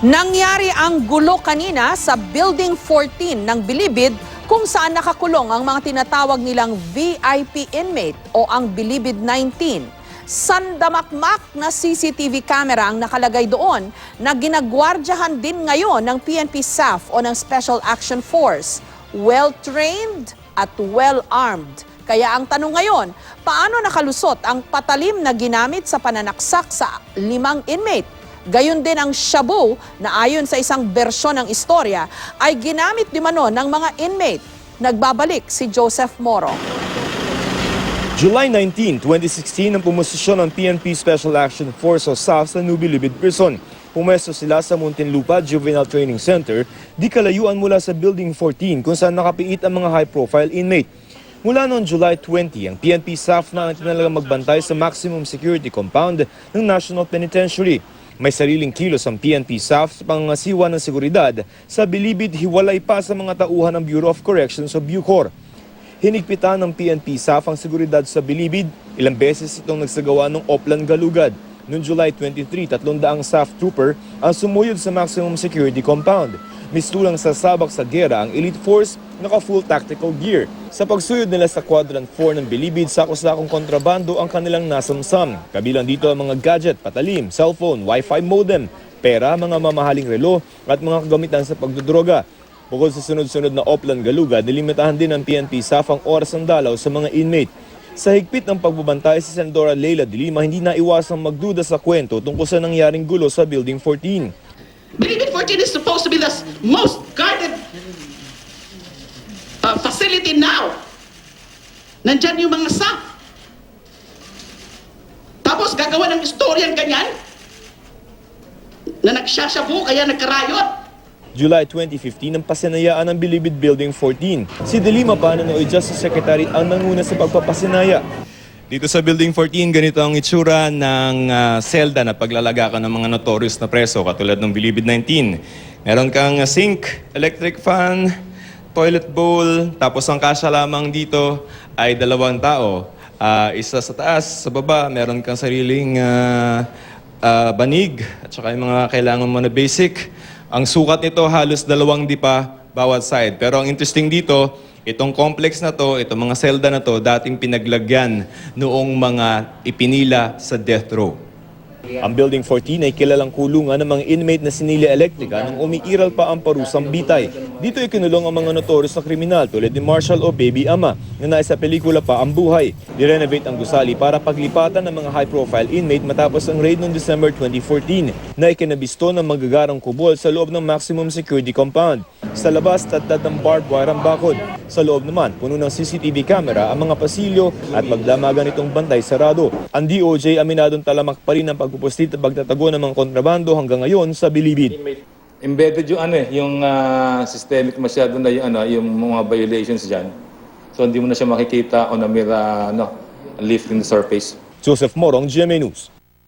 Nangyari ang gulo kanina sa Building 14 ng Bilibid kung saan nakakulong ang mga tinatawag nilang VIP inmate o ang Bilibid 19. Sandamakmak na CCTV camera ang nakalagay doon na ginagwardyahan din ngayon ng PNP SAF o ng Special Action Force. Well-trained at well-armed. Kaya ang tanong ngayon, paano nakalusot ang patalim na ginamit sa pananaksak sa 5 inmate? Gayon din ang shabu na ayon sa isang bersyon ng istorya ay ginamit di mano ng mga inmate. Nagbabalik si Joseph Moro. July 19, 2016 ang pumosisyon ng PNP Special Action Force o SAF sa New Bilibid Prison. Pumesto sila sa Muntinlupa Juvenile Training Center, di kalayuan mula sa Building 14 kung saan nakapiit ang mga high-profile inmate. Mula noong July 20, ang PNP SAF na ang tinalagang magbantay sa maximum security compound ng National Penitentiary. May sariling kilos ang PNP SAF sa pangangasiwa ng seguridad sa Bilibid, hiwalay pa sa mga tauhan ng Bureau of Corrections o Bucor. Hinigpitan ng PNP SAF ang seguridad sa Bilibid, ilang beses itong nagsagawa ng Oplan Galugad. Noong July 23, 300 SAF trooper ang sumuyod sa maximum security compound. Mistulang sasabak sa gera ang elite force naka-full tactical gear. Sa pagsuyod nila sa Quadrant 4 ng Bilibid, sakos-sakong kontrabando ang kanilang nasamsam. Kabilang dito ang mga gadget, patalim, cellphone, wifi modem, pera, mga mamahaling relo at mga kagamitan sa pagdudroga. Bukod sa sunod-sunod na Oplan Galuga, nilimitahan din ng PNP SAF ang oras ng dalaw sa mga inmate. Sa higpit ng pagbabantay si Senadora Leila de Lima, hindi naiwasang magduda sa kwento tungkol sa nangyaring gulo sa Building 14. Bilibid 14 is supposed to be the most guarded facility now. Nandyan yung mga SAF. Tapos gagawa ng istoryan ganyan na nagsasyabu kaya nagkarayot. July 2015 ang pasinayaan ng Bilibid Building 14. Si De Lima pa na Justice Secretary ang nanguna sa pagpapasinaya. Dito sa Building 14, ganito ang itsura ng selda na paglalagakan ng mga notorious na preso katulad ng Bilibid 19. Meron kang sink, electric fan, toilet bowl, tapos ang kasya lamang dito ay 2 tao. Isa sa taas, sa baba, meron kang sariling banig at saka yung mga kailangan mo na basic. Ang sukat nito halos 2 dipa bawat side. Pero ang interesting dito, itong complex na to, itong mga selda na to, dating pinaglagyan noong mga ipinila sa death row. Ang Building 14 ay kilalang kulungan ng mga inmate na sinilya elektrika nung umiiral pa ang parusang bitay. Dito ay kinulong ang mga notorious na kriminal tulad ni Marshall o Baby Ama na nasa pelikula pa Ang Buhay. Nirenovate ang gusali para paglipatan ng mga high-profile inmate matapos ang raid noong December 2014 na ikinabisto ng magagarang kubol sa loob ng maximum security compound. Sa labas, tatad ng barbed wire ang bakod. Sa loob naman, puno ng CCTV camera ang mga pasilyo at magdamagan itong bantay sarado. Ang DOJ aminadong talamak pa rin ang pagpupuslit at pagtatago ng mga kontrabando hanggang ngayon sa Bilibid. Embedded yung systemic masyado na yung mga violations diyan. So hindi mo na siya makikita on a mere lifting the surface. Joseph Morong, GMA News.